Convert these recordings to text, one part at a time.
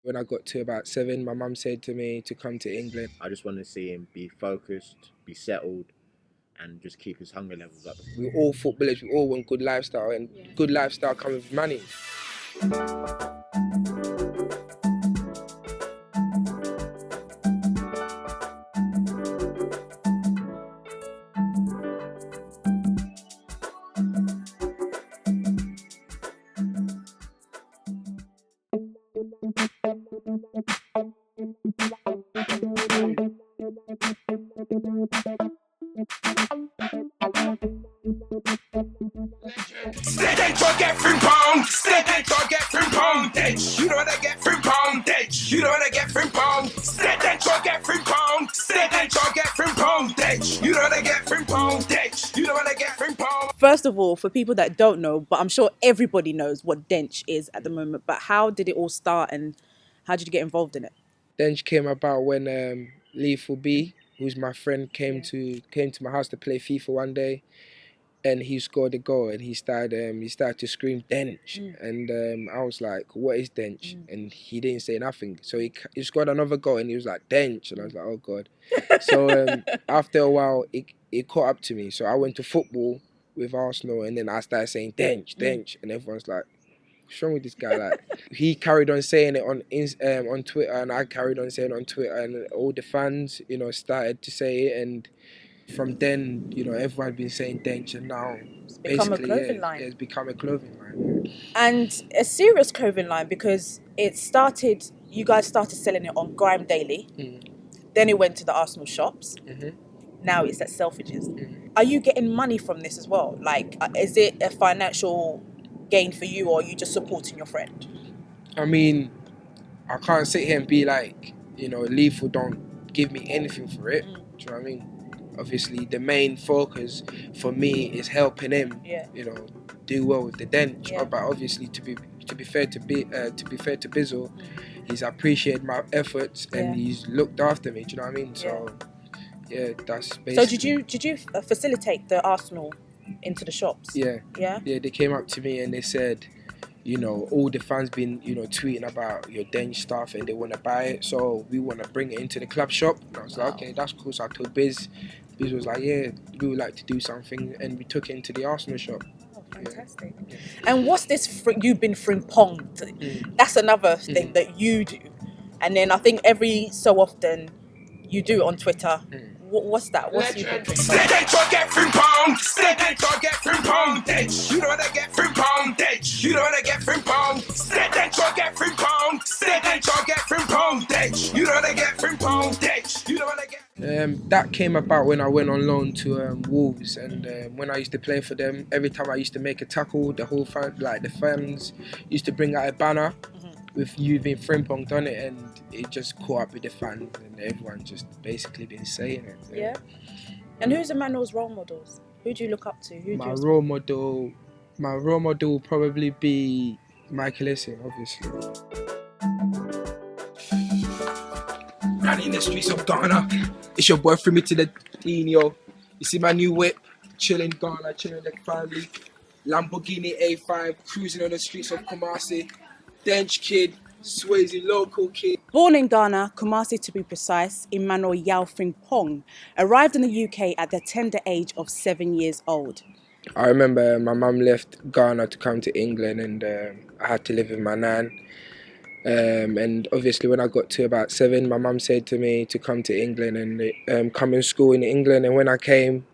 When I got to about 7, my mum said to me to come to England. I just want to see him be focused, be settled, and just keep his hunger levels up. We're all footballers, we all want good lifestyle, and good lifestyle comes with money. Dench, get Frimpong. Dench, get Frimpong. Dench, you know what I get Frimpong. Dench, you know what I get Frimpong. Dench, get Frimpong. Dench, get Frimpong. Dench, you know what I get Frimpong. Dench, you know what I get Frimpong. First of all, for people that don't know, but I'm sure everybody knows what Dench is at the moment, but how did it all start and how did you get involved in it? Dench came about when Lethal B, who's my friend, came to my house to play FIFA one day, and he scored a goal, and he started to scream Dench, and I was like, what is Dench? And he didn't say nothing, so he scored another goal, and he was like Dench, and I was like, oh god. So after a while, it caught up to me, so I went to football with Arsenal, and then I started saying Dench, and everyone's like, what's wrong with this guy? Like, he carried on saying it on Twitter, and I carried on saying it on Twitter, and all the fans, started to say it, and from then, everyone's been saying Dench, and now It's become a clothing line. It's become a clothing line. And a serious clothing line, because you guys started selling it on Grime Daily, then it went to the Arsenal shops, now it's at Selfridges. Are you getting money from this as well? Like, is it a financial gain for you, or are you just supporting your friend? I mean, I can't sit here and be like, Lethal don't give me anything for it. Do you know what I mean? Obviously, the main focus for me is helping him, do well with the Dench. Yeah. But obviously, to be fair to Bizzle, he's appreciated my efforts and he's looked after me. Do you know what I mean? So, yeah, that's basically. So did you facilitate the Arsenal into the shops? Yeah. Yeah. Yeah, they came up to me and they said, all the fans been, tweeting about your Dench stuff and they want to buy it, so we want to bring it into the club shop. And I was like, okay, that's cool. So I told Biz. Biz was like, yeah, we would like to do something, and we took it into the Arsenal shop. Oh, fantastic. Yeah. And what's this, you've been Frimpong? That's another thing that you do. And then I think every so often you do it on Twitter. What's that? What's you been Dench, get Frimpong. Dench, get Frimpong. Dench, you know what I get Frimpong. Dench, you know what I get Frimpong. Dench, get Frimpong. Dench, get Frimpong. Dench, you know what I get Frimpong. Dench, you know what I get. That came about when I went on loan to Wolves, and when I used to play for them, every time I used to make a tackle, the whole the fans used to bring out a banner with you being Frimpong done it, and it just caught up with the fans, and everyone just basically been saying it. Yeah. And who's Emmanuel's role models? Who do you look up to? My role model will probably be Michael Essien, obviously. Running the streets of Ghana. It's your boy Frimmy to the Dean, yo. You see my new whip? Chilling Ghana, chilling the family. Lamborghini A5, cruising on the streets of Kumasi. Dench kid, Swayze local kid. Born in Ghana, Kumasi to be precise, Emmanuel Yaw Frimpong arrived in the UK at the tender age of 7 years old. I remember my mum left Ghana to come to England, and I had to live with my nan. And obviously when I got to about 7, my mum said to me to come to England and come in school in England. And when I came,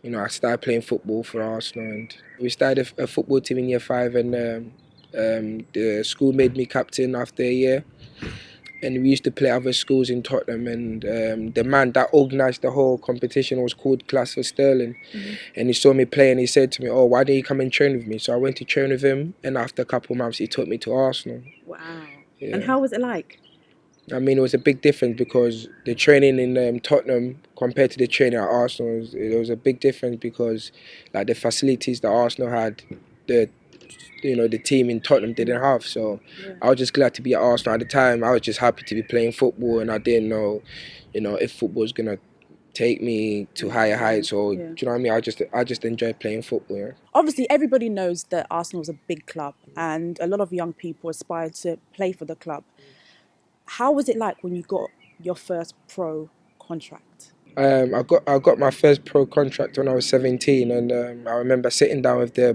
I started playing football for Arsenal, and we started a football team in year 5, and the school made me captain after a year. And we used to play other schools in Tottenham, and the man that organised the whole competition was called Class for Sterling. And he saw me play and he said to me, oh, why don't you come and train with me? So I went to train with him, and after a couple of months he took me to Arsenal. Wow. Yeah. And how was it like? I mean, it was a big difference, because the training in Tottenham compared to the training at Arsenal, it was a big difference, because like the facilities that Arsenal had, the team in Tottenham didn't have. So I was just glad to be at Arsenal at the time. I was just happy to be playing football, and I didn't know, if football was gonna take me to higher heights, or do you know what I mean? I just enjoy playing football. Yeah? Obviously, everybody knows that Arsenal is a big club, and a lot of young people aspire to play for the club. How was it like when you got your first pro contract? I got my first pro contract when I was 17, and I remember sitting down with the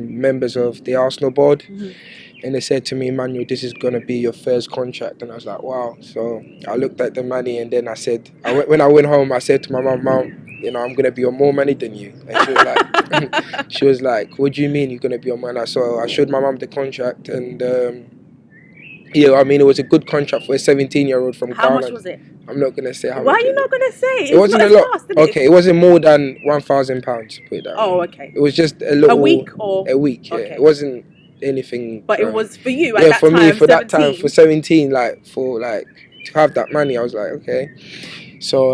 members of the Arsenal board, and they said to me, "Emmanuel, this is gonna be your first contract." And I was like, "Wow!" So I looked at the money, and then when I went home, I said to my mum, "Mum, you know, I'm gonna be on more money than you." And she was like, "She was like, what do you mean you're gonna be on more money?" So I showed my mum the contract, and yeah, I mean, it was a good contract for a 17-year-old from Ghana. How much was it? I'm not gonna say how Why much. are you not going to say? It wasn't a lot. Fast, Okay, it wasn't more than £1,000. Put it that way. Oh, okay. It was just a little. A week or a week? Yeah, okay. It wasn't anything. But it was for you at that for time. me, for 17. that time, for 17, to have that money, I was like, okay. So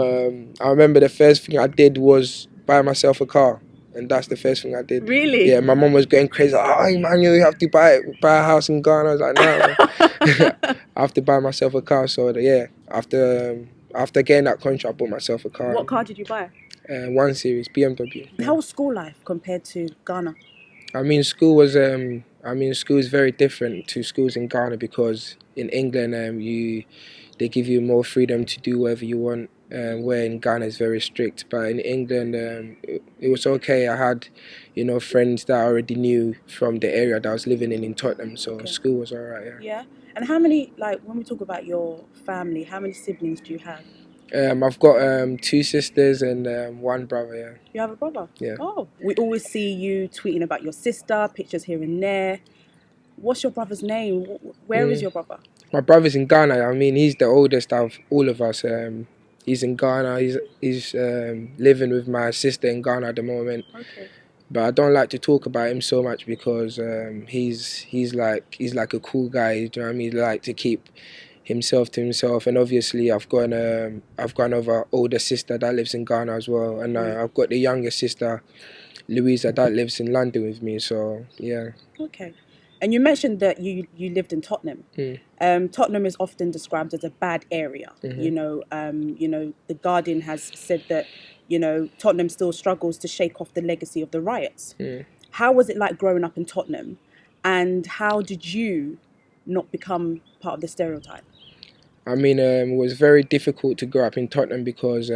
I remember the first thing I did was buy myself a car. And that's the first thing I did. Really? Yeah, my mum was going crazy. Oh, Emmanuel, you have to buy a house in Ghana. I was like, no. I have to buy myself a car. So yeah, after getting that contract, I bought myself a car. What car did you buy? 1 Series BMW. How was school life compared to Ghana? I mean, school is very different to schools in Ghana, because in England, they give you more freedom to do whatever you want. Where in Ghana is very strict, but in England it was okay. I had, friends that I already knew from the area that I was living in Tottenham, so school was alright. Yeah. Yeah. And how many, when we talk about your family, how many siblings do you have? I've got 2 sisters and 1 brother. Yeah. You have a brother? Yeah. Oh, we always see you tweeting about your sister, pictures here and there. What's your brother's name? Where is your brother? My brother's in Ghana. I mean, he's the oldest of all of us. He's in Ghana. He's living with my sister in Ghana at the moment. Okay. But I don't like to talk about him so much, because he's like a cool guy. Do you know what I mean? He like to keep himself to himself. And obviously, I've got another older sister that lives in Ghana as well, and I've got the younger sister, Louisa, that lives in London with me. So yeah. Okay. And you mentioned that you lived in Tottenham. Tottenham is often described as a bad area. The Guardian has said that Tottenham still struggles to shake off the legacy of the riots. How was it like growing up in Tottenham, and how did you not become part of the stereotype? I mean, it was very difficult to grow up in Tottenham, because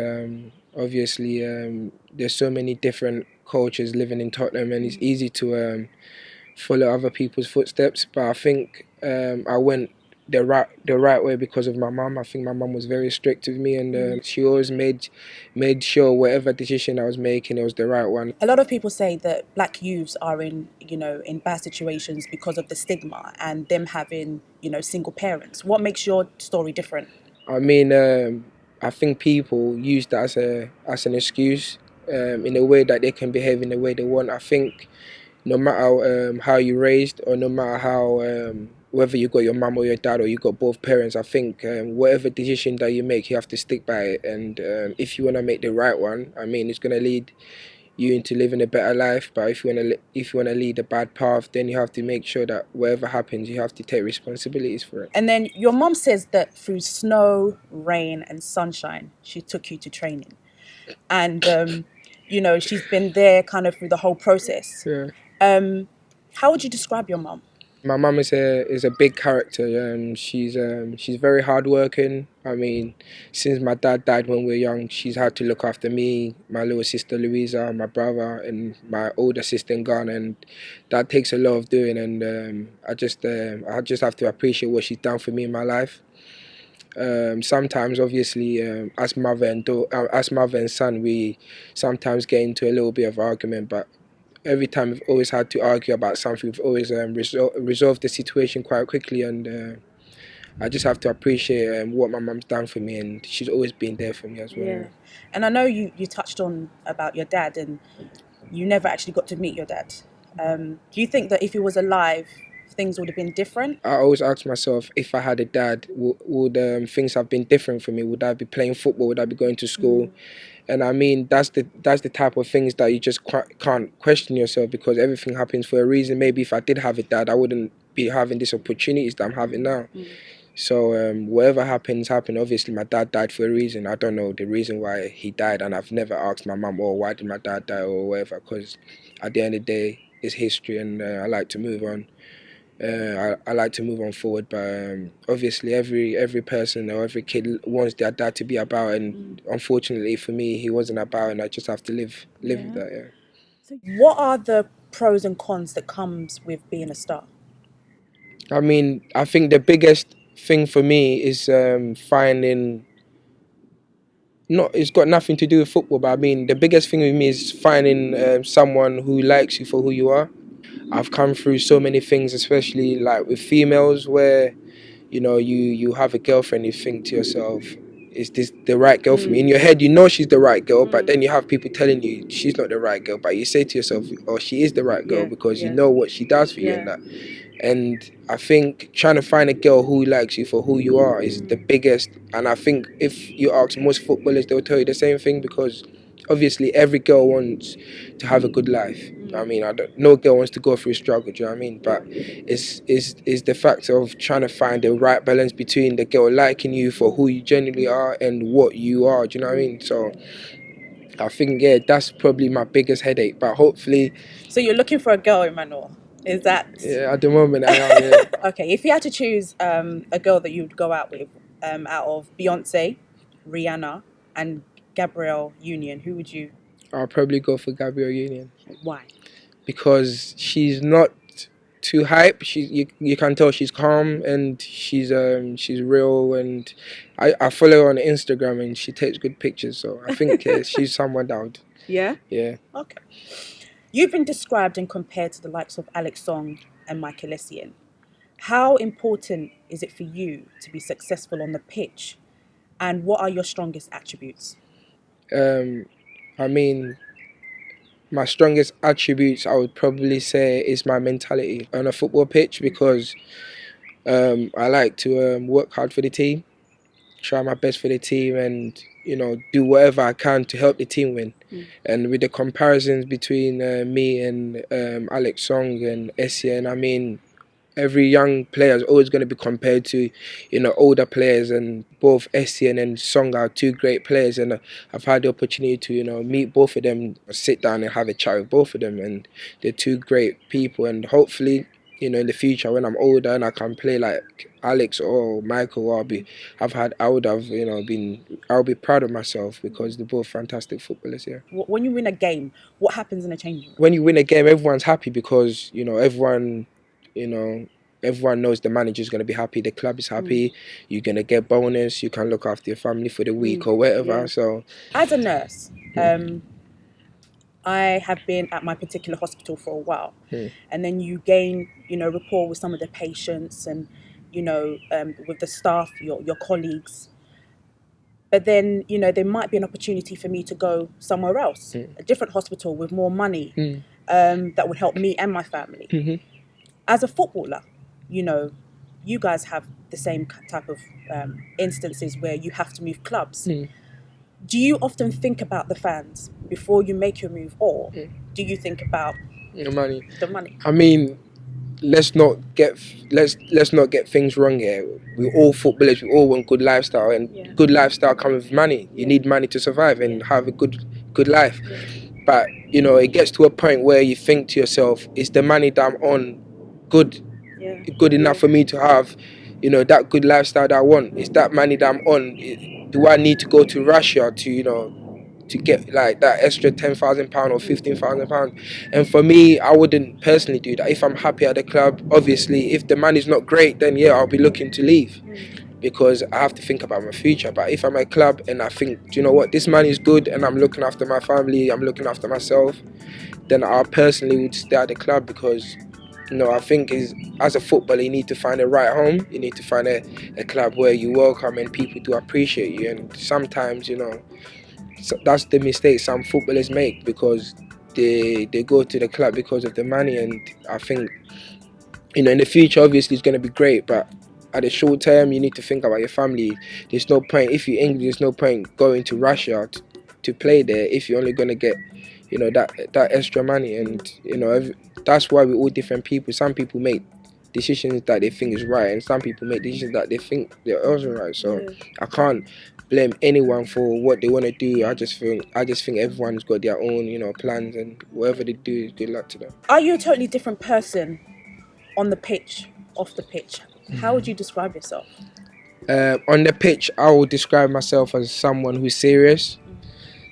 obviously there's so many different cultures living in Tottenham, and it's easy to follow other people's footsteps. But I think I went the right way because of my mum. I think my mum was very strict with me, and she always made sure whatever decision I was making, it was the right one. A lot of people say that black youths are in bad situations because of the stigma and them having single parents. What makes your story different? I mean, I think people use that as an excuse in a way that they can behave in the way they want. I think no matter how you're raised, or no matter how whether you got your mum or your dad, or you got both parents, I think whatever decision that you make, you have to stick by it. And if you want to make the right one, I mean, it's going to lead you into living a better life. But if you want to lead a bad path, then you have to make sure that whatever happens, you have to take responsibilities for it. And then your mum says that through snow, rain, and sunshine, she took you to training, and she's been there kind of through the whole process. Yeah. How would you describe your mum? My mum is a big character. She's very hardworking. I mean, since my dad died when we were young, she's had to look after me, my little sister Louisa, my brother, and my older sister in Ghana, and that takes a lot of doing. And I just have to appreciate what she's done for me in my life. Sometimes, obviously, as mother and son, we sometimes get into a little bit of argument, but every time we've always had to argue about something, we've always resolved the situation quite quickly, and I just have to appreciate what my mum's done for me, and she's always been there for me as well. Yeah. And I know you touched on about your dad, and you never actually got to meet your dad. Do you think that if he was alive, things would have been different? I always ask myself, if I had a dad, would things have been different for me? Would I be playing football? Would I be going to school? And I mean, that's the type of things that you just can't question yourself, because everything happens for a reason. Maybe if I did have a dad, I wouldn't be having these opportunities that I'm having now. So whatever happens. Obviously, my dad died for a reason. I don't know the reason why he died, and I've never asked my mum, why did my dad die, or whatever, because at the end of the day, it's history, and I like to move on. I like to move on forward, but obviously every person or every kid wants their dad to be about, and unfortunately for me, he wasn't about, and I just have to live with that. Yeah. So what are the pros and cons that comes with being a star? I mean, I think the biggest thing for me is finding. Not, it's got nothing to do with football, but I mean, the biggest thing with me is finding someone who likes you for who you are. I've come through so many things, especially like with females, where you have a girlfriend, you think to yourself, is this the right girl for me? In your head, you know she's the right girl, but then you have people telling you she's not the right girl, but you say to yourself, oh, she is the right girl because you know what she does for you and that. And I think trying to find a girl who likes you for who you are is the biggest. And I think if you ask most footballers, they'll tell you the same thing, because obviously every girl wants to have a good life. I mean, no girl wants to go through a struggle, do you know what I mean? But it's the fact of trying to find the right balance between the girl liking you for who you genuinely are and what you are, do you know what I mean? So I think, that's probably my biggest headache. But hopefully... So you're looking for a girl, Emmanuel? Is that... Yeah, at the moment I am, yeah. Okay, if you had to choose a girl that you would go out with out of Beyonce, Rihanna and Gabrielle Union, who would you... I'll probably go for Gabrielle Union. Why? Because she's not too hype. You can tell she's calm and she's real, and I follow her on Instagram and she takes good pictures, so I think she's someone down. Yeah? Yeah. Okay. You've been described and compared to the likes of Alex Song and Michael Essien. How important is it for you to be successful on the pitch, and what are your strongest attributes? I mean, my strongest attributes, I would probably say, is my mentality on a football pitch, because I like to work hard for the team, try my best for the team, and do whatever I can to help the team win. And with the comparisons between me and Alex Song and Essien, I mean, every young player is always going to be compared to, older players, and both Essien and Song are two great players, and I've had the opportunity to, meet both of them, sit down and have a chat with both of them, and they're two great people, and hopefully, in the future when I'm older and I can play like Alex or Michael, I'll be proud of myself, because they're both fantastic footballers. Yeah. When you win a game, what happens in the changing room? When you win a game, everyone's happy, because everyone knows the manager's going to be happy, the club is happy, you're going to get bonus, you can look after your family for the week or whatever. So, as a nurse, I have been at my particular hospital for a while, and then you gain, rapport with some of the patients and, with the staff, your colleagues. But then, there might be an opportunity for me to go somewhere else, a different hospital with more money, that would help me and my family. As a footballer, you guys have the same type of instances where you have to move clubs. Do you often think about the fans before you make your move, or do you think about the money? I mean, let's not get things wrong here. We're all footballers. We all want good lifestyle, and good lifestyle comes with money. You need money to survive and have a good life. But it gets to a point where you think to yourself, is the money that I'm on good enough for me to have that good lifestyle that I want? Is that money that I'm on, do I need to go to Russia to get like that extra £10,000 or £15,000? And for me, I wouldn't personally do that. If I'm happy at the club, obviously, if the money's not great, then I'll be looking to leave, because I have to think about my future. But if I'm at a club and I think, do you know what, this money is good and I'm looking after my family, I'm looking after myself, then I personally would stay at the club, because I think as a footballer, you need to find a right home. You need to find a club where you welcome and people do appreciate you. And sometimes, that's the mistake some footballers make, because they go to the club because of the money. And I think, in the future, obviously, it's going to be great, but at the short term, you need to think about your family. There's no point, if you're English, there's no point going to Russia to play there if you're only going to get that extra money. And that's why we're all different people. Some people make decisions that they think is right, and some people make decisions that they think they're also right. So I can't blame anyone for what they want to do. I just think everyone's got their own plans, and whatever they do is good luck to them. Are you a totally different person on the pitch off the pitch, how would you describe yourself? On the pitch, I would describe myself as someone who's serious,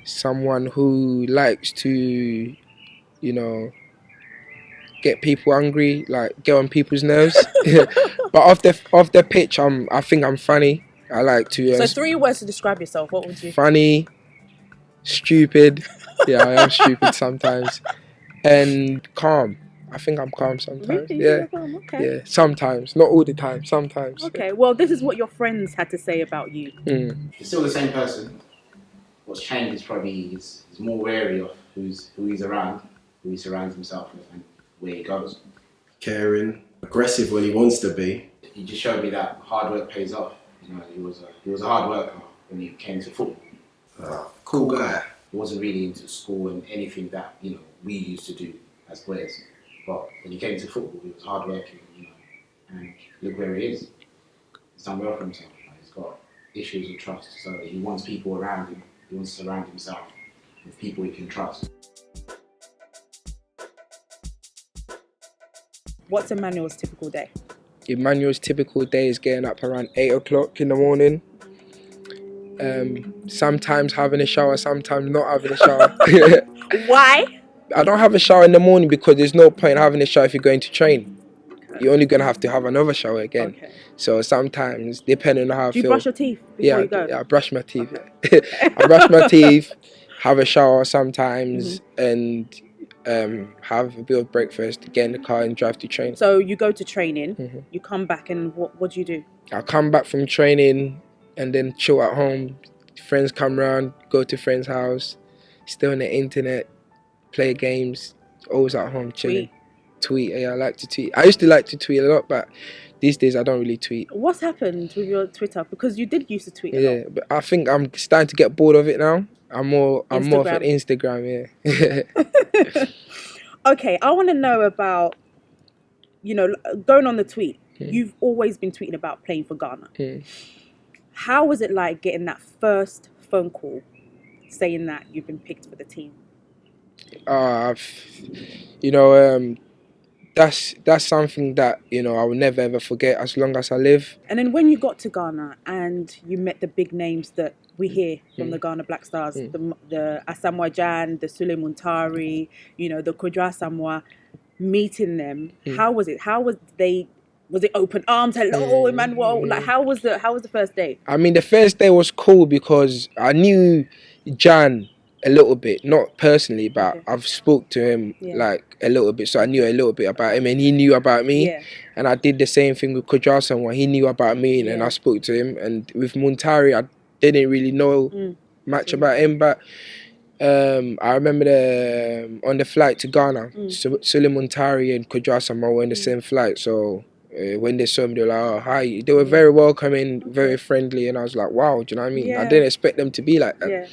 someone who likes to, you know, get people angry, like get on people's nerves. But off the pitch, I think I'm funny. I like to. So 3 words to describe yourself. What would you? Funny, stupid. Yeah, I am stupid sometimes, and calm. I think I'm calm sometimes. Really? Yeah. Okay. Yeah, sometimes, not all the time. Sometimes. Okay. Well, this is what your friends had to say about you. You're still the same person. What's changed is probably he's more wary of who he's around, who he surrounds himself with, and where he goes. Caring, aggressive when he wants to be. He just showed me that hard work pays off. You know, he was a hard worker when he came to football. Cool guy. He wasn't really into school and anything that, you know, we used to do as players. But when he came to football, he was hard working, you know, and look where he is. He's done well for himself. He's got issues with trust, so he wants people around him. He wants to surround himself with people he can trust. What's Emmanuel's typical day? Emmanuel's typical day is getting up around 8 o'clock in the morning. Sometimes having a shower, sometimes not having a shower. Why? I don't have a shower in the morning because there's no point having a shower if you're going to train. You're only going to have to have another shower again. Okay. So sometimes, depending on how I Do feel. you brush your teeth before you go? Yeah, I brush my teeth. I brush my teeth, have a shower sometimes, and have a bit of breakfast, get in the car and drive to train. So you go to training, you come back, and what do you do? I come back from training and then chill at home. Friends come round, go to friends' house, still on the internet, play games, always at home chilling. Tweet, yeah, I like to tweet. I used to like to tweet a lot, but these days I don't really tweet. What's happened with your Twitter? Because you did used to tweet a Yeah, lot. but I think I'm starting to get bored of it now. I'm more of an Instagram, yeah. Okay, I want to know about, you know, going on the tweet. You've always been tweeting about playing for Ghana. How was it like getting that first phone call saying that you've been picked for the team? That's something that, you know, I will never ever forget as long as I live. And then when you got to Ghana and you met the big names that we hear from the Ghana Black Stars, the Asamoah Gyan, the Sule Muntari, you know, the Kodra Asamoah, meeting them, how was it? Was it open arms? Hello, Emmanuel. Like, how was the first day? I mean, the first day was cool because I knew Jan a little bit, not personally, but I've spoke to him like a little bit, so I knew a little bit about him, and he knew about me. And I did the same thing with Kodra Asamoah. He knew about me, and I spoke to him. And with Muntari, I didn't really know much about him, but I remember on the flight to Ghana, Sule Muntari and Kodra Asamoah were in the same flight, so. When they saw me, they were like, "Oh, hi." They were very welcoming, very friendly, and I was like, "Wow," do you know what I mean? I didn't expect them to be like that.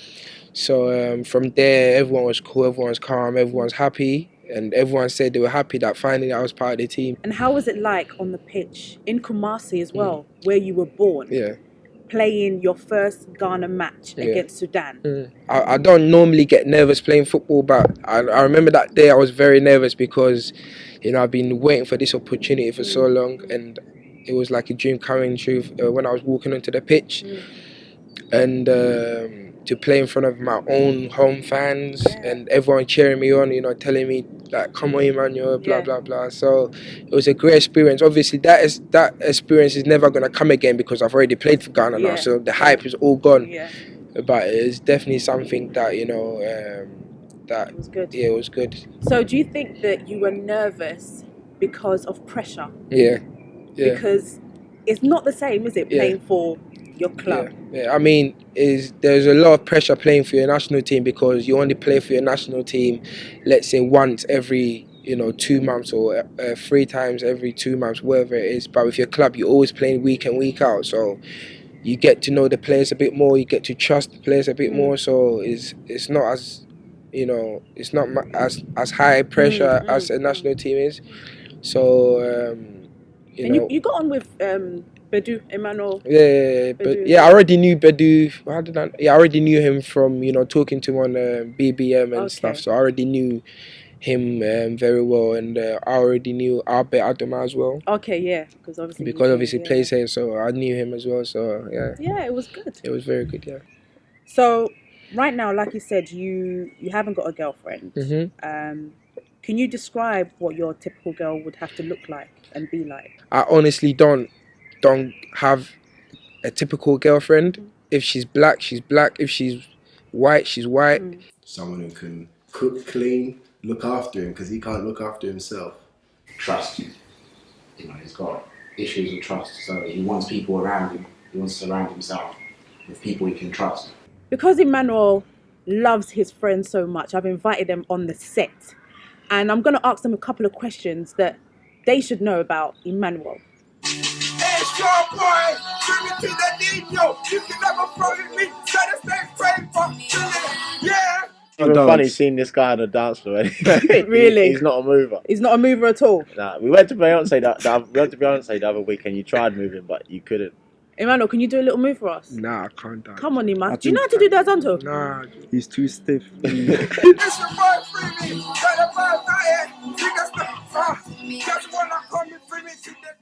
So from there, everyone was cool, everyone was calm, everyone's happy, and everyone said they were happy that finally I was part of the team. And how was it like on the pitch in Kumasi as well, where you were born? Playing your first Ghana match against Sudan. I don't normally get nervous playing football, but I remember that day I was very nervous because, you know, I've been waiting for this opportunity for so long, and it was like a dream coming true when I was walking onto the pitch. And to play in front of my own home fans and everyone cheering me on, you know, telling me like, "Come on, Emmanuel," blah blah blah. So it was a great experience. Obviously, that experience is never gonna come again because I've already played for Ghana now. So the hype is all gone. But it's definitely something that, you know, that it was good. Yeah, it was good. So do you think that you were nervous because of pressure? Yeah. Because it's not the same, is it, playing for your club? Yeah. I mean, there's a lot of pressure playing for your national team because you only play for your national team, let's say once every, you know, 2 months or 3 times every 2 months, whatever it is. But with your club, you're always playing week in, week out. So you get to know the players a bit more. You get to trust the players a bit more. So it's not as, you know, it's not as high pressure as a national team is. So you got on with Bedu, Emmanuel. I already knew Bedu. I already knew him from, you know, talking to him on BBM and stuff. So I already knew him very well, and I already knew Albert Adama as well. Okay, yeah, because obviously He plays here, so I knew him as well. So yeah. Yeah, it was good. It was very good, yeah. So right now, like you said, you haven't got a girlfriend. Can you describe what your typical girl would have to look like and be like? I honestly don't have a typical girlfriend. If she's black, she's black. If she's white, she's white. Someone who can cook, clean, look after him, because he can't look after himself. Trust. You know, he's got issues with trust, so he wants people around him. He wants to surround himself with people he can trust. Because Emmanuel loves his friends so much, I've invited them on the set. And I'm going to ask them a couple of questions that they should know about Emmanuel. It's your boy, bring me to the Nino. You can never throw me, set a stay frame for yeah. It's funny seeing this guy on the dance floor. Really? He's not a mover. He's not a mover at all? Nah, we went to Beyonce the other week and you tried moving, but you couldn't. Emmanuel, can you do a little move for us? Nah, I can't dance. Come on, Emma. Do you know how to do that, Zanto? Nah. He's too stiff. It's your boy, free me. Got a bad night. Just wanna come and free me to the Nino.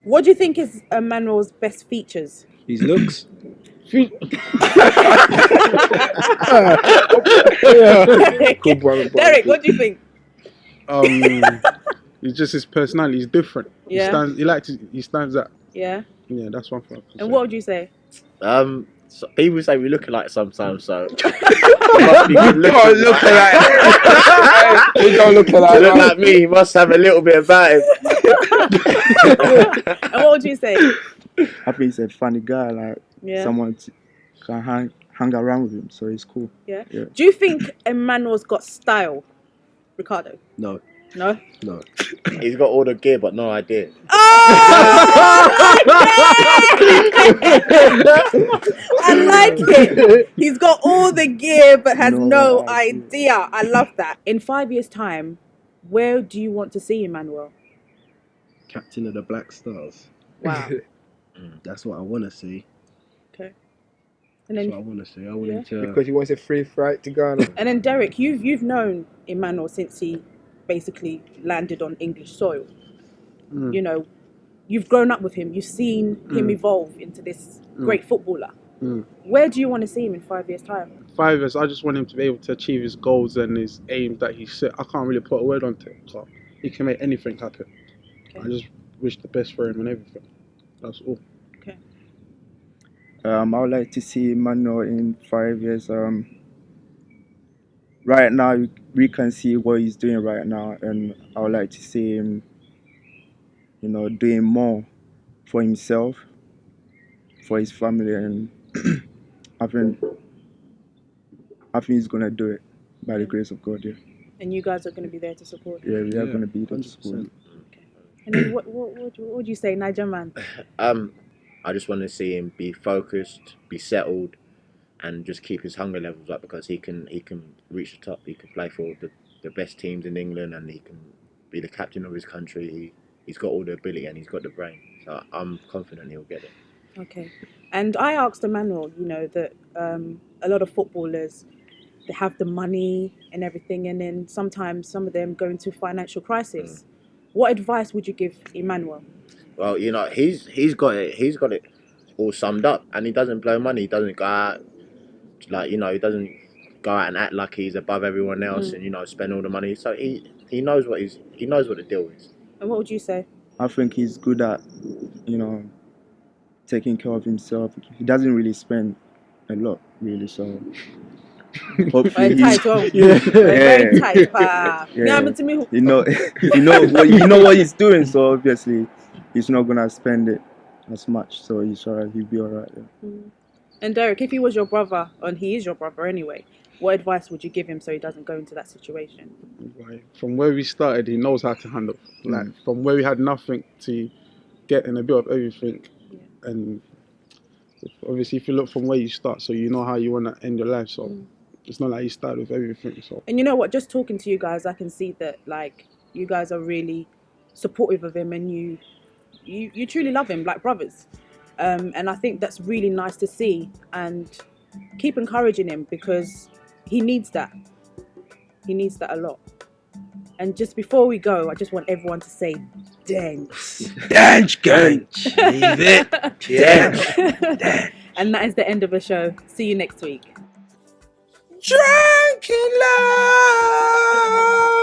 What do you think is Emmanuel's best features? His looks. Good one, Derek, what do you think? It's just his personality. He's different. Yeah. He stands out. Yeah. Yeah, that's one thing. And what would you say? So people say we look alike sometimes, so Don't look alike. He don't look alike. to look like me, he must have a little bit about him. And what would you say? I think he's a funny guy. Like someone can hang around with him, so it's cool. Yeah. Yeah. Do you think Emmanuel's got style, Ricardo? No. No? No. He's got all the gear, but no idea. I like it. He's got all the gear but has no idea. I love that. In 5 years' time, where do you want to see Emmanuel? Captain of the Black Stars. Wow. That's what I want to see. Okay. And That's then, what I want to see. I want him to... Because he wants a free flight to Ghana. and then Derek, you've known Emmanuel since he basically landed on English soil. You know, you've grown up with him. You've seen him evolve into this great footballer. Where do you want to see him in 5 years' time? 5 years, I just want him to be able to achieve his goals and his aims that he set. I can't really put a word onto it. So he can make anything happen. Okay. I just wish the best for him and everything. That's all. Okay. I would like to see Emmanuel in 5 years. Right now, we can see what he's doing right now, and I would like to see him, you know, doing more for himself, for his family, and I think he's gonna do it by the grace of God. Yeah. And you guys are going to be there to support him? Yeah, we are gonna be there to support him. And then what would you say, Niger man? I just want to see him be focused, be settled, and just keep his hunger levels up, because he can reach the top. He can play for the best teams in England, and he can be the captain of his country. He's got all the ability and he's got the brain. So I'm confident he'll get it. Okay. And I asked Emmanuel, you know, that a lot of footballers, they have the money and everything, and then sometimes some of them go into financial crisis. What advice would you give Emmanuel? Well, you know, he's got it all summed up, and he doesn't blow money. He doesn't go out, like, you know, he doesn't go out and act like he's above everyone else and, you know, spend all the money. So he knows what the deal is. And what would you say? I think he's good at, you know, taking care of himself. He doesn't really spend a lot, really. So hopefully, Very tight. you know what he's doing. So obviously, he's not gonna spend it as much. So he'll be alright. Yeah. And Derek, if he was your brother, and he is your brother anyway, what advice would you give him so he doesn't go into that situation? Like, from where we started, he knows how to handle. Like, from where we had nothing to get in a bit of everything. Yeah. And obviously, if you look from where you start, so you know how you want to end your life. So it's not like you start with everything. So. And you know what? Just talking to you guys, I can see that, like, you guys are really supportive of him, and you truly love him like brothers. And I think that's really nice to see, and keep encouraging him, because he needs that. He needs that a lot. And just before we go, I just want everyone to say Dench. Dench, leave it. Dench. And that is the end of the show. See you next week. Drunk in love.